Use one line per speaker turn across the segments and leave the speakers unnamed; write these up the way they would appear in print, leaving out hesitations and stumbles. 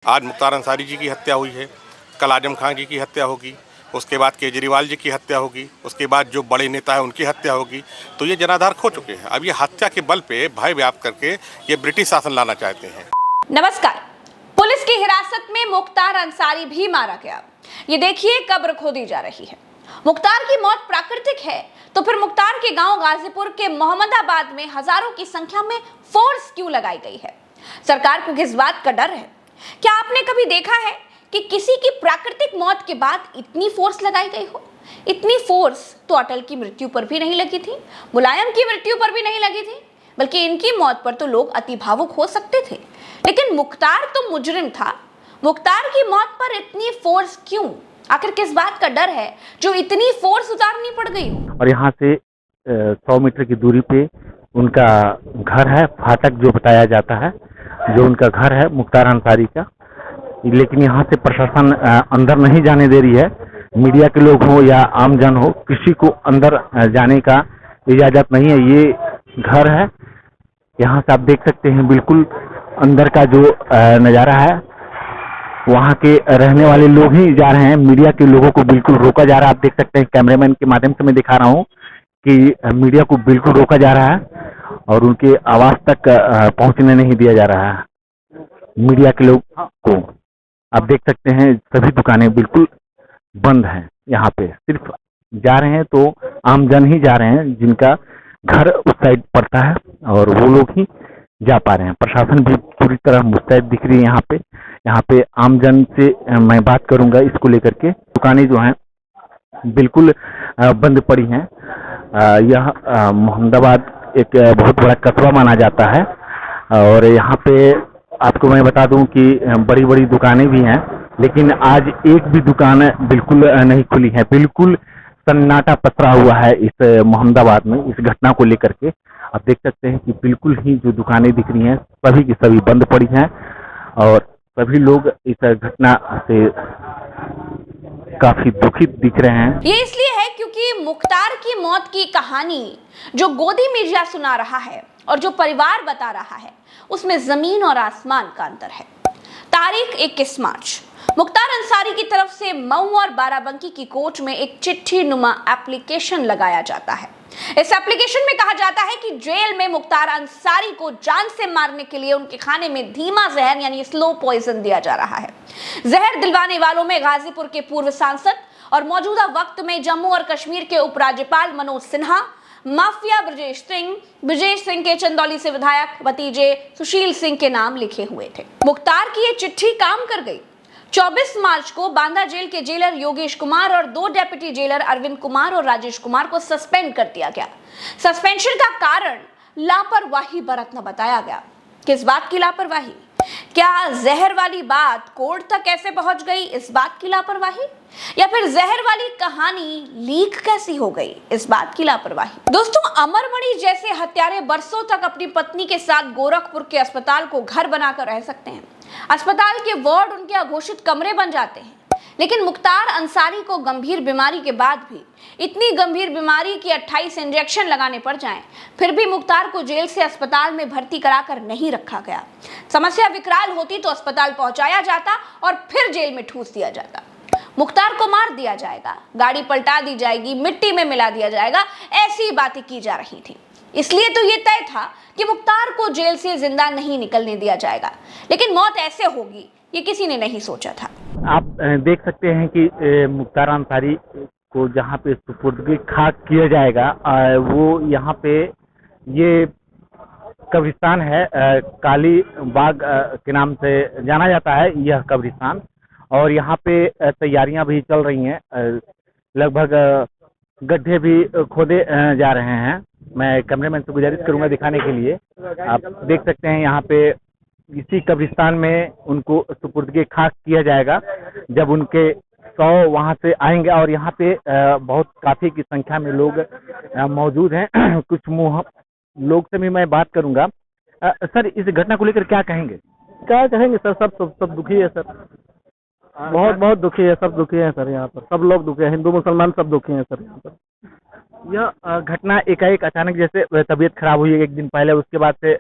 आज मुख्तार अंसारी जी की हत्या हुई है, कल आजम खान जी की हत्या होगी, उसके बाद केजरीवाल जी की हत्या होगी, उसके बाद जो बड़े नेता है उनकी हत्या होगी। तो ये जनाधार खो चुके हैं। अब ये हत्या के बल पे भय व्याप्त करके ये ब्रिटिश शासन लाना चाहते हैं।
नमस्कार। पुलिस की हिरासत में मुख्तार अंसारी भी मारा गया। ये देखिए कब्र खोदी जा रही है। मुख्तार की मौत प्राकृतिक है तो फिर मुख्तार के गांव गाजीपुर के मोहम्मदाबाद में हजारों की संख्या में फोर्स क्यों लगाई गई है? सरकार को किस बात का डर है? क्या आपने कभी देखा है कि किसी की प्राकृतिक मौत के बाद इतनी फोर्स लगाई गई हो? इतनी फोर्स तो अटल की मृत्यु पर भी नहीं लगी थी, मुलायम की मृत्यु पर भी नहीं लगी थी, बल्कि इनकी मौत पर तो लोग अति भावुक हो सकते थे। लेकिन मुख्तार तो मुजरिम था। मुख्तार की मौत पर इतनी फोर्स क्यों? आखिर किस बात का डर है जो इतनी फोर्स उतारनी पड़ गई हो?
और यहाँ से 100 मीटर की दूरी पे उनका घर है, फाटक जो बताया जाता है, जो उनका घर है मुख्तार अंसारी का। लेकिन यहाँ से प्रशासन अंदर नहीं जाने दे रही है। मीडिया के लोग हो या आमजन हो, किसी को अंदर जाने का इजाजत नहीं है। ये घर है, यहाँ से आप देख सकते हैं बिल्कुल अंदर का जो नज़ारा है। वहाँ के रहने वाले लोग ही जा रहे हैं, मीडिया के लोगों को बिल्कुल रोका जा रहा है। आप देख सकते हैं, कैमरामैन के माध्यम से मैं दिखा रहा हूँ कि मीडिया को बिल्कुल रोका जा रहा है और उनके आवाज तक पहुँचने नहीं दिया जा रहा है मीडिया के लोग को। आप देख सकते हैं सभी दुकानें बिल्कुल बंद हैं। यहाँ पे सिर्फ जा रहे हैं तो आमजन ही जा रहे हैं, जिनका घर उस साइड पड़ता है और वो लोग ही जा पा रहे हैं। प्रशासन भी पूरी तरह मुस्तैद दिख रही है। यहाँ पे आमजन से मैं बात करूंगा इसको लेकर के। दुकानें जो हैं बिल्कुल बंद पड़ी हैं। यह मोहम्मदाबाद एक बहुत बड़ा कस्बा माना जाता है और यहाँ पे आपको मैं बता दूं कि बड़ी बड़ी दुकानें भी हैं, लेकिन आज एक भी दुकान बिल्कुल नहीं खुली है। बिल्कुल सन्नाटा पसरा हुआ है इस मोहम्मदाबाद में इस घटना को लेकर के। आप देख सकते हैं कि बिल्कुल ही जो दुकानें दिख रही हैं सभी की सभी बंद पड़ी हैं और सभी लोग इस घटना से काफी दुखित दिख रहे हैं।
ये इसलिए है क्योंकि मुख्तार की मौत की कहानी जो गोदी मीडिया सुना रहा है और जो परिवार बता रहा है, उसमें जमीन और आसमान का अंतर है। तारीख 21 मार्च, मुख्तार अंसारी की तरफ से मऊ और बाराबंकी की कोर्ट में एक चिट्ठी नुमा एप्लीकेशन लगाया जाता है। इस एप्लीकेशन में कहा जाता है कि जेल में मुख्तार अंसारी को जान से मारने के लिए उनके खाने में धीमा जहर यानी स्लो पॉइजन दिया जा रहा है। जहर दिलवाने वालों में गाजीपुर के पूर्व सांसद और मौजूदा वक्त में जम्मू और कश्मीर के उपराज्यपाल मनोज सिन्हा, माफिया ब्रजेश सिंह के चंदौली से विधायक भतीजे सुशील सिंह के नाम लिखे हुए थे। मुख्तार की ये चिट्ठी काम कर गई। 24 मार्च को बांदा जेल के जेलर योगेश कुमार और 2 डेप्यूटी जेलर अरविंद कुमार और राजेश कुमार को सस्पेंड कर दिया गया। सस्पेंशन का कारण लापरवाही बरतना बताया गया। किस बात की लापरवाही? क्या जहर वाली बात कोर्ट तक कैसे पहुंच गई, इस बात की लापरवाही? या फिर जहर वाली कहानी लीक कैसी हो गई, इस बात की लापरवाही? दोस्तों, अमरमणि जैसे हत्यारे बरसों तक अपनी पत्नी के साथ गोरखपुर के अस्पताल को घर बनाकर रह सकते हैं। अस्पताल के वार्ड उनके अघोषित कमरे बन जाते हैं। लेकिन मुख्तार अंसारी को गंभीर बीमारी के बाद भी, इतनी गंभीर बीमारी कि 28 इंजेक्शन लगाने पड़ जाएं, फिर भी मुख्तार को जेल से अस्पताल में भर्ती कराकर नहीं रखा गया। समस्या विकराल होती तो अस्पताल पहुंचाया जाता और फिर जेल में ठूस दिया जाता। मुख्तार को मार दिया जाएगा, गाड़ी पलटा दी जाएगी, मिट्टी में मिला दिया जाएगा, ऐसी बातें की जा रही थी। इसलिए तो ये तय था कि मुख्तार को जेल से जिंदा नहीं निकलने दिया जाएगा। लेकिन मौत ऐसे होगी ये किसी ने नहीं सोचा था।
आप देख सकते हैं कि मुख्तार अंसारी को जहाँ पे सुपुर्दगी खाक किया जाएगा, वो यहाँ पे ये कब्रिस्तान है, काली बाग के नाम से जाना जाता है यह कब्रिस्तान। और यहाँ पे तैयारियां भी चल रही हैं। लगभग गड्ढे भी खोदे जा रहे हैं। मैं कैमरामैन से गुजारिश करूंगा दिखाने के लिए। आप देख सकते हैं यहाँ पे इसी कब्रिस्तान में उनको सुपुर्दगी खाक किया जाएगा जब उनके 100 वहाँ से आएंगे। और यहाँ पे बहुत काफी की संख्या में लोग मौजूद हैं। कुछ मुँह लोग से भी मैं बात करूंगा। सर, इस घटना को लेकर क्या कहेंगे?
क्या कहेंगे सर, सब दुखी है सर, बहुत दुखी है, सब दुखी है सर। यहाँ पर सब लोग दुखी है, हिंदू मुसलमान सब दुखी है सर। यहाँ पर
यह घटना एकाएक अचानक जैसे तबीयत खराब हुई एक दिन पहले, उसके बाद से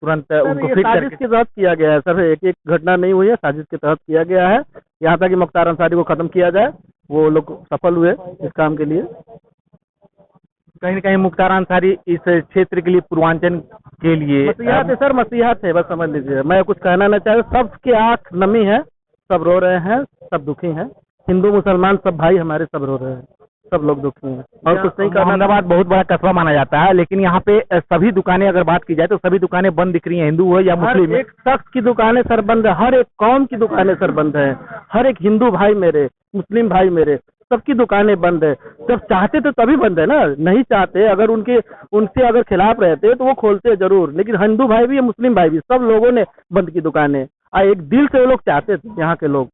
तुरंत
सर,
उनको
ये
फिट
साजिश
करके?
के तहत किया गया है सर, एक एक घटना नहीं हुई है, साजिश के तहत किया गया है। यहाँ तक कि मुख्तार अंसारी को खत्म किया जाए, वो लोग सफल हुए इस काम के लिए।
कहीं न कहीं मुख्तार अंसारी इस क्षेत्र के लिए, पूर्वांचल के लिए
मसीहत है सर, मसीहत है, बस समझ लीजिए। मैं कुछ कहना नहीं चाहता, सबके आंख नमी है, सब रो रहे हैं, सब दुखी हैं। हिंदू मुसलमान सब भाई हमारे, सब रो रहे हैं, सब लोग दुखी हैं और कुछ नहीं करना।
मोहम्मदाबाद बहुत बड़ा कस्बा माना जाता है, लेकिन यहाँ पे सभी दुकानें अगर बात की जाए तो सभी दुकानें बंद दिख रही हैं, हिंदू हो या
हर
मुस्लिम।
एक शख्स की दुकानें सर बंद है, हर एक कौम की दुकानें सर बंद है, हर एक हिंदू भाई मेरे, मुस्लिम भाई मेरे, सबकी दुकानें बंद है। जब चाहते तो तभी बंद है ना, नहीं चाहते, अगर उनसे अगर खिलाफ रहते तो वो खोलते जरूर, लेकिन हिंदू भाई भी, मुस्लिम भाई भी, सब लोगों ने बंद की दुकानें। एक दिल से वो लोग चाहते थे, यहाँ के लोग,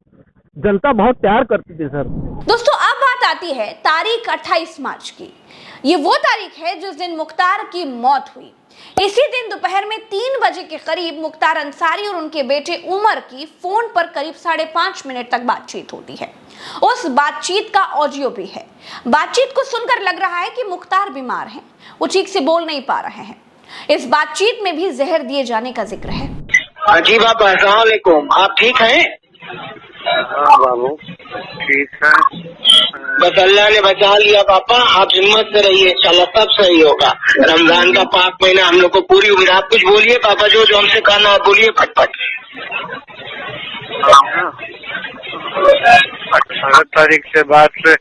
जनता बहुत प्यार करती थी सर।
दोस्तों अब बात आती है तारीख 28 मार्च की। ये वो तारीख है जिस दिन मुख्तार की मौत हुई। इसी दिन दोपहर में 3 बजे के करीब मुख्तार अंसारी और उनके बेटे उमर की फोन पर करीब 5.5 मिनट तक बातचीत होती है। उस बातचीत का ऑडियो भी है। बातचीत को सुनकर लग रहा है कि मुख्तार बीमार हैं, वो ठीक से बोल नहीं पा रहे हैं। इस बातचीत में भी जहर दिए जाने का जिक्र है।
जी बाबा, अस्सलाम वालेकुम, आप ठीक हैं?
हाँ बाबू ठीक है।
बस अल्लाह ने बचा लिया पापा, आप हिम्मत से रहिए, इंशाल्लाह सब सही होगा। रमजान का पाक महीना हम लोग को पूरी उम्मीद। आप कुछ बोलिए पापा, जो हमसे कहना आप बोलिए फटफट।
18 तारीख से बाद से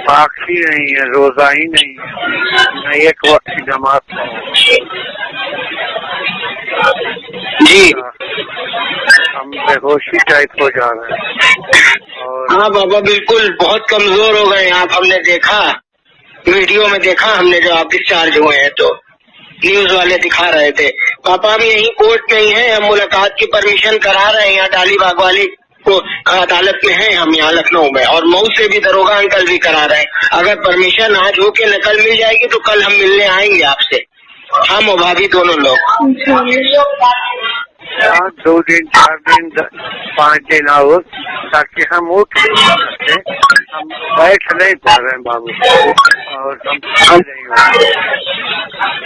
पाक ही नहीं है, रोजा ही नहीं है, न एक वक्त की जमात
जी
हम बेहोशी टाइप हो जा रहे हैं। और
हाँ बाबा, बिल्कुल बहुत कमजोर हो गए आप। हमने देखा, वीडियो में देखा हमने, जो आप डिस्चार्ज हुए हैं तो न्यूज वाले दिखा रहे थे। पापा भी यही कोर्ट में ही है, हम मुलाकात की परमिशन करा रहे हैं यहाँ डालीबाग वाली को अदालत में है, हम यहाँ लखनऊ में, और मऊ से भी दरोगा अंकल भी करा रहे हैं। अगर परमिशन आज हो के नकल मिल जाएगी तो कल हम मिलने आएंगे आपसे, हम और भाभी दोनों लोग।
2 दिन 4 दिन 5 दिन और, ताकि हम उठ सके। हम बैठ नहीं पा रहे हैं बाबू, और हम नहीं हो रहे।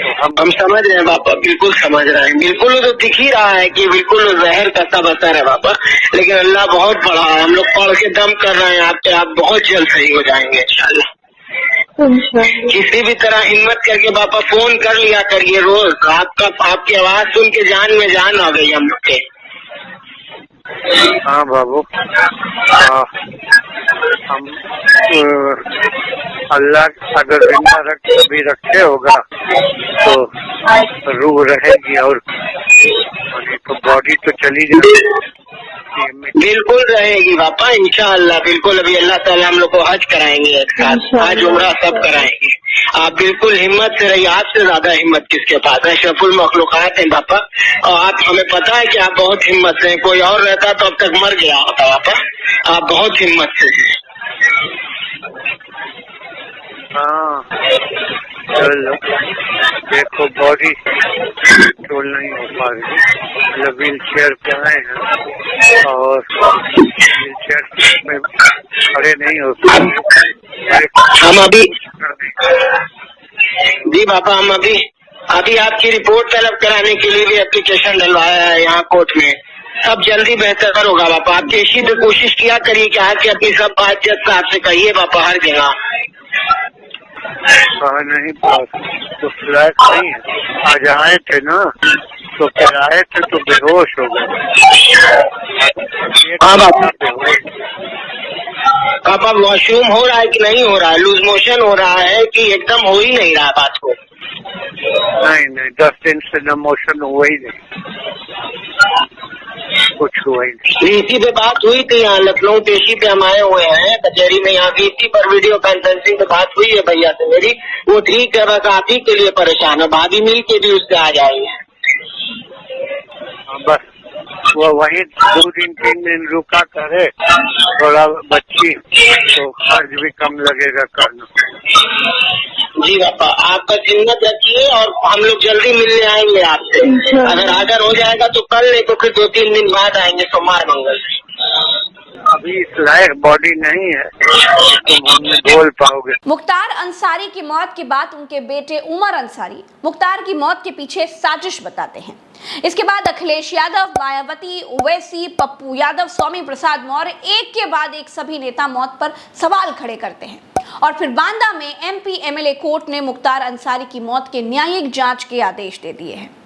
तो
हम समझ रहे हैं पापा, बिल्कुल समझ रहे हैं, बिल्कुल वो तो दिख ही रहा है कि बिल्कुल जहर का सब असर है पापा। लेकिन अल्लाह बहुत बड़ा है, हम लोग पढ़ के दम कर रहे हैं आप पे, आप बहुत जल्द सही हो जाएंगे इंशाल्लाह। किसी भी तरह हिम्मत करके पापा फोन कर लिया करिए रोज। आपकी आवाज सुन के जान में जान आ गई हम लोग के।
हाँ बाबू, हम अल्लाह अगर जिंदा कभी रखे होगा तो रूह रहेगी, और तो बॉडी तो चली जाएगी।
बिल्कुल रहेगी पापा इंशाअल्लाह, बिल्कुल। अभी अल्लाह ताला हम लोग को हज कराएंगे एक साथ, हज उम्रा सब कराएंगे। आप बिल्कुल हिम्मत से रहिए, आपसे ज्यादा हिम्मत किसके पास है, अशरफुल मखलूकात हैं पापा। और आप, हमें पता है कि आप बहुत हिम्मत से हैं, कोई और रहता तो अब तक मर गया होता पापा, आप बहुत हिम्मत से हैं।
हाँ चलो, देखो बॉडी कंट्रोल नहीं हो पा रही, मतलब व्हील चेयर पे आए हैं और व्हील चेयर में खड़े नहीं हो सकते।
हम अभी जी पापा, हम अभी आपकी रिपोर्ट तलब कराने के लिए भी एप्लीकेशन डलवाया है यहाँ कोर्ट में। सब जल्दी बेहतर होगा पापा, आप इसी पे कोशिश किया करिए कि आके अपनी सब बात जज साहब से कहिए पापा हर जगह।
कहा नहीं पास तो फ्लैट नहीं है, आज आए थे ना तो फिर आए थे तो बेहोश हो गए।
हाँ पापा, वॉशरूम हो रहा है कि नहीं हो रहा है, लूज मोशन हो रहा है कि एकदम हो ही नहीं रहा बात को?
नहीं 10 दिन से न मोशन हुआ ही नहीं, कुछ हुआ ही नहीं।
वीसी पे बात हुई थी यहाँ लखनऊ पेशी पे, हम आए हुए हैं कचहरी में, यहाँ वीसी पर वीडियो कॉन्फ्रेंसिंग पे बात हुई है भैया से मेरी। वो ठीक है, बस आप ही के लिए परेशान है, भाभी मिल के भी उससे आ जाएंगे।
बस वो वही 2 दिन 3 दिन रुका करे, थोड़ा बच्ची तो खर्च भी कम लगेगा करना।
जी पापा, आप बस हिम्मत रखिए और हम लोग जल्दी मिलने आएंगे आपसे। अगर ऑर्डर हो जाएगा तो कल, नहीं तो फिर 2-3 दिन बाद आएंगे, सोमवार मंगल।
अभी अभी इस लायक बॉडी नहीं है कि तुम हमें बोल पाओगे।
मुख्तार अंसारी की मौत के बाद उनके बेटे उमर अंसारी मुख्तार की मौत के पीछे साजिश बताते हैं। इसके बाद अखिलेश यादव, मायावती, ओवैसी, पप्पू यादव, स्वामी प्रसाद मौर्य एक के बाद एक सभी नेता मौत पर सवाल खड़े करते हैं। और फिर बांदा में एमपी एमएलए कोर्ट ने मुख्तार अंसारी की मौत के न्यायिक जांच के आदेश दे दिए हैं।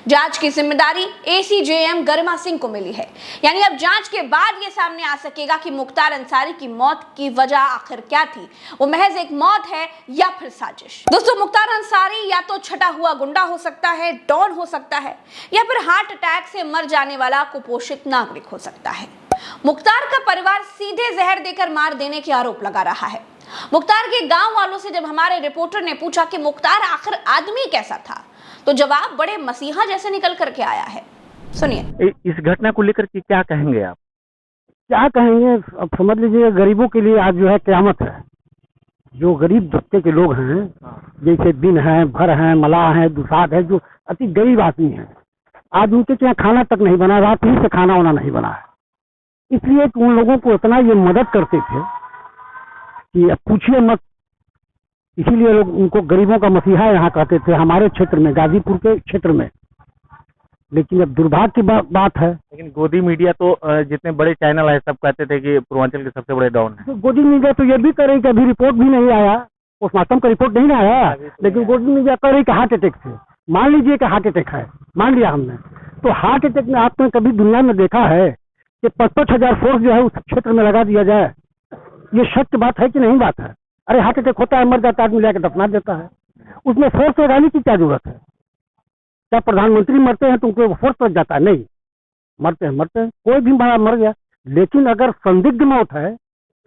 जांच की जिम्मेदारी एसीजेएम गरिमा सिंह को मिली है। यानी अब जांच के बाद ये सामने आ सकेगा कि मुख्तार अंसारी की मौत की वजह आखिर क्या थी, वो महज एक मौत है या फिर साजिश। दोस्तों, मुख्तार अंसारी या तो छटा हुआ गुंडा हो सकता है, डॉन हो सकता है, या फिर हार्ट अटैक से मर जाने वाला कुपोषित नागरिक हो सकता है। मुख्तार का परिवार सीधे जहर देकर मार देने के आरोप लगा रहा है। मुख्तार के गांव वालों से जब हमारे रिपोर्टर ने पूछा कि मुख्तार आखिर आदमी कैसा था, तो जवाब बड़े मसीहा जैसे निकल करके आया है। सुनिए।
इस घटना को लेकर के क्या कहेंगे आप?
क्या कहेंगे, अब समझ लीजिए गरीबों के लिए आज जो है क़यामत है। जो गरीब दबके के लोग हैं, जैसे दिन है, भर हैं, मलाह हैं, दुसाद है, जो अति गरीब आदमी हैं, आज उनके यहाँ खाना तक नहीं बना, रात ही से खाना वाना नहीं बना है। इसलिए कि उन लोगों को इतना ये मदद करते थे कि अब पूछिए मत। इसीलिए लोग उनको गरीबों का मसीहा यहाँ कहते थे हमारे क्षेत्र में, गाजीपुर के क्षेत्र में। लेकिन अब दुर्भाग्य की बात है।
लेकिन गोदी मीडिया तो जितने बड़े चैनल है सब कहते थे कि पूर्वांचल के सबसे बड़े डॉन है।
तो गोदी मीडिया तो ये भी कह रही कि अभी रिपोर्ट भी नहीं आया, पोस्टमार्टम का रिपोर्ट नहीं आया, लेकिन गोदी मीडिया कह रही कि हार्ट अटैक से। मान लीजिए कि हार्ट अटैक है, मान लिया हमने, तो हार्ट अटैक में आपने कभी दुनिया में देखा है कि 55,000 फोर्स जो है उस क्षेत्र में लगा दिया जाए? ये सत्य बात है कि नहीं बात है? अरे हार्ट अटैक होता है, मर जाता है, आदमी लाके दफना देता है। उसमें फोर्स लगाने की क्या जरूरत है? क्या प्रधानमंत्री मरते हैं तो उनको फोर्स लग जाता है? नहीं, मरते हैं, कोई भी मर गया। लेकिन अगर संदिग्ध मौत है,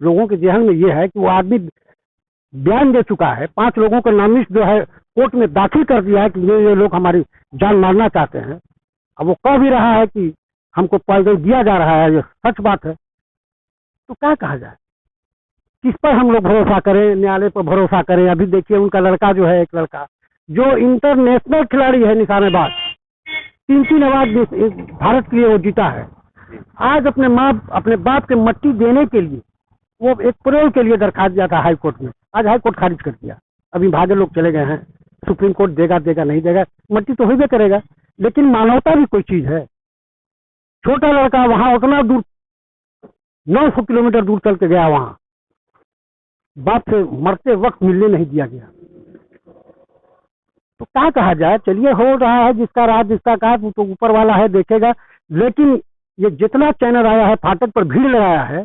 लोगों के जहन में ये है कि वो आदमी बयान दे चुका है, 5 लोगों का नामिश जो है कोर्ट में दाखिल कर दिया है कि ये लोग हमारी जान मारना चाहते हैं। अब वो कह भी रहा है कि हमको पॉइजन दिया जा रहा है, ये सच बात है, तो क्या कहा जाए? किस पर हम लोग भरोसा करें? न्यायालय पर भरोसा करें? अभी देखिए उनका लड़का जो है, एक लड़का जो इंटरनेशनल खिलाड़ी है, निशानेबाज, 3 अवार्ड भारत के लिए वो जीता है। आज अपने बाप के मट्टी देने के लिए वो एक पेरोल के लिए दरखास्त दिया था हाई कोर्ट में, आज हाई कोर्ट खारिज कर दिया। अभी भागे लोग चले गए हैं, सुप्रीम कोर्ट देगा नहीं देगा, मट्टी तो होइबे करेगा। लेकिन मानवता भी कोई चीज है। छोटा लड़का वहां उतना दूर 900 किलोमीटर दूर चल के गया, वहां बाप से मरते वक्त मिलने नहीं दिया गया। तो क्या कहा जाए? चलिए, हो रहा है जिसका राज जिसका काज, वो तो ऊपर वाला है, देखेगा। लेकिन ये जितना चैनल आया है, फाटक पर भीड़ लगाया है,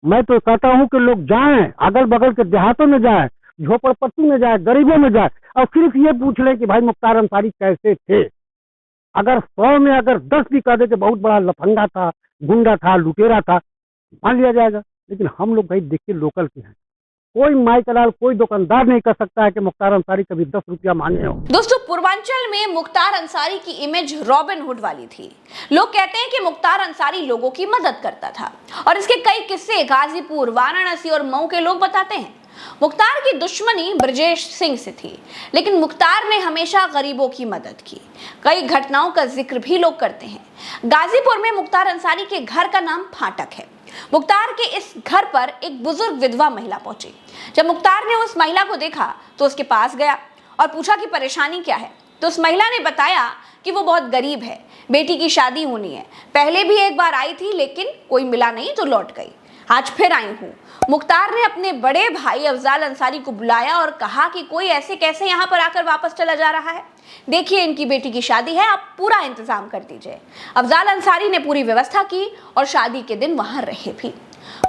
मैं तो कहता हूं कि लोग जाएं, अगल बगल के देहातों में जाएं, झोपड़पट्टी में जाए, गरीबों में जाए, और सिर्फ ये पूछ ले कि भाई मुख्तार अंसारी कैसे थे। अगर 100 में अगर 10 भी कह दे कि बहुत बड़ा लफंगा था, गुंडा था, लुटेरा था, मान लिया जाएगा। लेकिन हम लोग भाई देखिए लोकल के हैं, कोई माइकलाल, कोई दुकानदार नहीं कर सकता है कि मुख्तार अंसारी कभी 10 रुपया मांगे हो।
दोस्तों, पूर्वांचल में मुख्तार अंसारी की इमेज रॉबिन हुड वाली थी। लोग कहते हैं कि मुख्तार अंसारी लोगों की मदद करता था, और इसके कई किस्से गाजीपुर, वाराणसी और मऊ के लोग बताते हैं। मुख्तार की दुश्मनी ब्रजेश सिंह से थी, लेकिन मुख्तार ने हमेशा गरीबों की मदद की। कई घटनाओं का जिक्र भी लोग करते हैं। गाजीपुर में मुख्तार अंसारी के घर का नाम फाटक है। मुख्तार के इस घर पर एक बुजुर्ग विधवा महिला पहुंची। जब मुख्तार ने उस महिला को देखा तो उसके पास गया और पूछा कि परेशानी क्या है। तो उस महिला ने बताया कि वो बहुत गरीब है, बेटी की शादी होनी है, पहले भी एक बार आई थी लेकिन कोई मिला नहीं तो लौट गई, आज फिर आई हूँ। मुख्तार ने अपने बड़े भाई अफजाल अंसारी को बुलाया और कहा कि कोई ऐसे कैसे यहाँ पर आकर वापस चला जा रहा है, देखिए इनकी बेटी की शादी है, आप पूरा इंतजाम कर दीजिए। अफजाल अंसारी ने पूरी व्यवस्था की और शादी के दिन वहां रहे भी।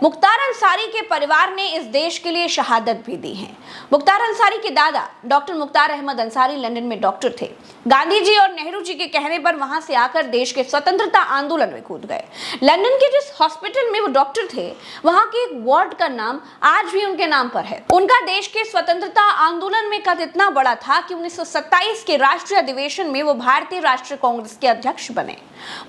मुख्तार अंसारी के परिवार ने इस देश के लिए शहादत भी दी है। मुख्तार अंसारी के दादा डॉक्टर मुख्तार अहमद अंसारी लंदन में डॉक्टर थे। गांधी जी और नेहरू जी के कहने पर वहां से आकर देश के स्वतंत्रता आंदोलन में कूद गए। लंदन के जिस हॉस्पिटल में वो डॉक्टर थे, वहां के एक वार्ड का नाम आज भी उनके नाम पर है। उनका देश के स्वतंत्रता आंदोलन में कद इतना बड़ा था कि 1927 के राष्ट्रीय अधिवेशन में वो भारतीय राष्ट्रीय कांग्रेस के अध्यक्ष बने।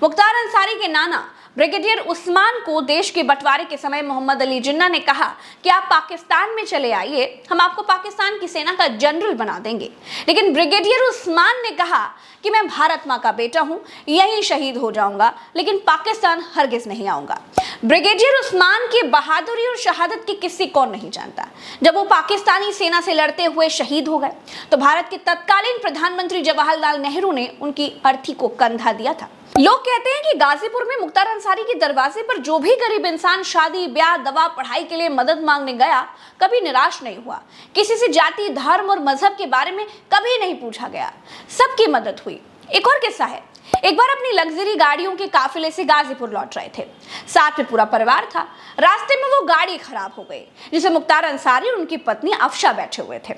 मुख्तार अंसारी के नाना ब्रिगेडियर उस्मान को देश के बंटवारे के समय मोहम्मद अली जिन्ना ने कहा कि आप पाकिस्तान में चले आइए, हम आपको पाकिस्तान की सेना का जनरल बना देंगे। लेकिन ब्रिगेडियर उस्मान ने कहा कि मैं भारत माँ का बेटा हूं, यहीं शहीद हो जाऊंगा, लेकिन पाकिस्तान हरगिज नहीं आऊंगा। ब्रिगेडियर उस्मान की बहादुरी और शहादत के किस्से कौन नहीं जानता। जब वो पाकिस्तानी सेना से लड़ते हुए शहीद हो गए तो भारत के तत्कालीन प्रधानमंत्री जवाहरलाल नेहरू ने उनकी अर्थी को कंधा दिया था। लोग कहते हैं कि गाजीपुर में मुख्तार अंसारी के दरवाजे पर जो भी गरीब इंसान शादी, ब्याह, दवा, पढ़ाई के लिए मदद मांगने गया कभी निराश नहीं हुआ। किसी से जाति, धर्म और मजहब के बारे में कभी नहीं पूछा गया, सबकी मदद हुई। एक और किस्सा है, एक बार अपनी लग्जरी गाड़ियों के काफिले से गाजीपुर लौट रहे थे, साथ में पूरा परिवार था। रास्ते में वो गाड़ी खराब हो गई जिसे मुख्तार अंसारी और उनकी पत्नी अफशा बैठे हुए थे।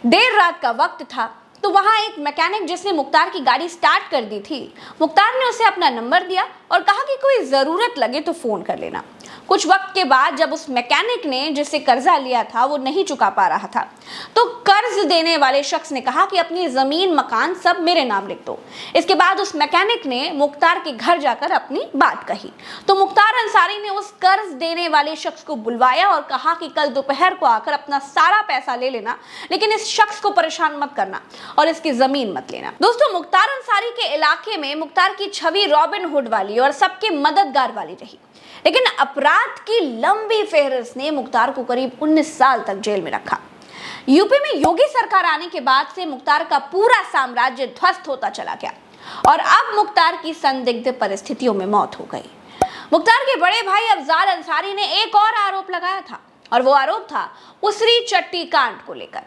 देर रात का वक्त था तो वहां एक मैकेनिक जिसने मुख्तार की गाड़ी स्टार्ट कर दी थी, मुख्तार ने उसे अपना नंबर दिया और कहा कि कोई जरूरत लगे तो फोन कर लेना। कुछ वक्त के बाद जब उस मैकेनिक ने जिससे कर्जा लिया था वो नहीं चुका पा रहा था तो कर्ज देने वाले शख्स ने कहा कि अपनी जमीन, मकान सब मेरे नाम लिख दो। इसके बाद उस मैकेनिक ने मुख्तार के घर जाकर अपनी बात कही तो मुख्तार अंसारी ने उस कर्ज देने वाले शख्स को बुलवाया और कहा कि कल दोपहर को आकर अपना सारा पैसा ले लेना, लेकिन इस शख्स को परेशान मत करना और इसकी जमीन मत लेना। दोस्तों, मुख्तार अंसारी के इलाके में मुख्तार की छवि रॉबिन हुड वाली और सबके मददगार वाली रही, लेकिन अपराध की लंबी फेहरिस्त ने मुख्तार को करीब 19 साल तक जेल में रखा। यूपी में योगी सरकार आने के बाद से मुख्तार का पूरा साम्राज्य ध्वस्त होता चला गया और अब मुख्तार की संदिग्ध परिस्थितियों में मौत हो गई। मुख्तार के बड़े भाई अफजाल अंसारी ने एक और आरोप लगाया था और वो आरोप था उसरी चट्टी कांड को लेकर।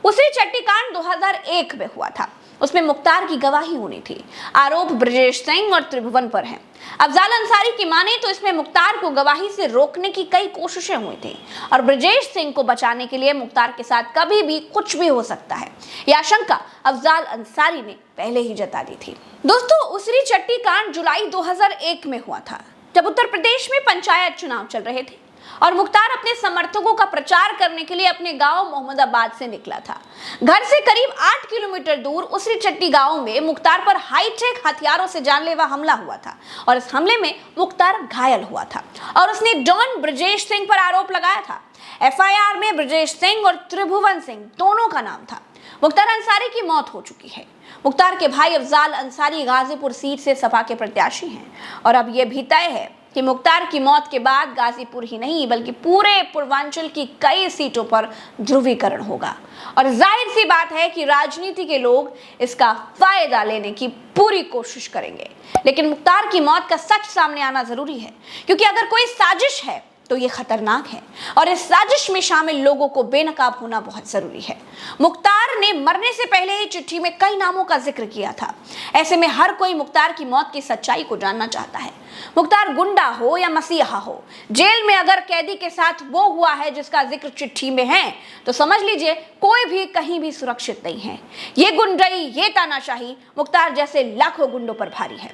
उसरी चट्टी कांड 2001 में हुआ था, उसमें मुख्तार की गवाही होनी थी। आरोप ब्रजेश सिंह और त्रिभुवन पर है। अफजाल अंसारी की माने तो इसमें मुख्तार को गवाही से रोकने की कई कोशिशें हुई थी और ब्रजेश सिंह को बचाने के लिए मुख्तार के साथ कभी भी कुछ भी हो सकता है, यह आशंका अफजाल अंसारी ने पहले ही जता दी थी। दोस्तों, उसरी चट्टी कांड जुलाई 2001 में हुआ था जब उत्तर प्रदेश में पंचायत चुनाव चल रहे थे और मुख्तार अपने समर्थकों का प्रचार करने के लिए अपने गांव मोहम्मदाबाद से निकला था। घर से करीब 8 किलोमीटर दूर उसरी चट्टी गांव में मुख्तार पर हाईटेक हथियारों से जानलेवा हमला हुआ था और इस हमले में मुख्तार घायल हुआ था और उसने डॉन ब्रजेश सिंह पर आरोप लगाया था। एफआईआर में ब्रजेश सिंह और त्रिभुवन सिंह दोनों का नाम था। मुख्तार अंसारी की मौत हो चुकी है। मुख्तार के भाई अफजाल अंसारी गाजीपुर सीट से सपा के प्रत्याशी हैं और अब यह भी तय है कि मुख्तार की मौत के बाद गाजीपुर ही नहीं बल्कि पूरे पूर्वांचल की कई सीटों पर ध्रुवीकरण होगा और जाहिर सी बात है कि राजनीति के लोग इसका फायदा लेने की पूरी कोशिश करेंगे। लेकिन मुख्तार की मौत का सच सामने आना जरूरी है, क्योंकि अगर कोई साजिश है तो ये खतरनाक है और इस साजिश में शामिल लोगों को बेनकाब होना बहुत जरूरी है। मुख्तार ने मरने से पहले ही चिट्ठी में कई नामों का जिक्र किया था। ऐसे में हर कोई मुख्तार की मौत की सच्चाई को जानना चाहता है। मुख्तार गुंडा हो या मसीहा हो, जेल में अगर कैदी के साथ वो हुआ है जिसका जिक्र चिट्ठी में है तो समझ लीजिए कोई भी कहीं भी सुरक्षित नहीं है। ये गुंडई, ये तानाशाही मुख्तार जैसे लाखों गुंडों पर भारी है।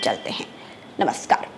चलते हैं, नमस्कार।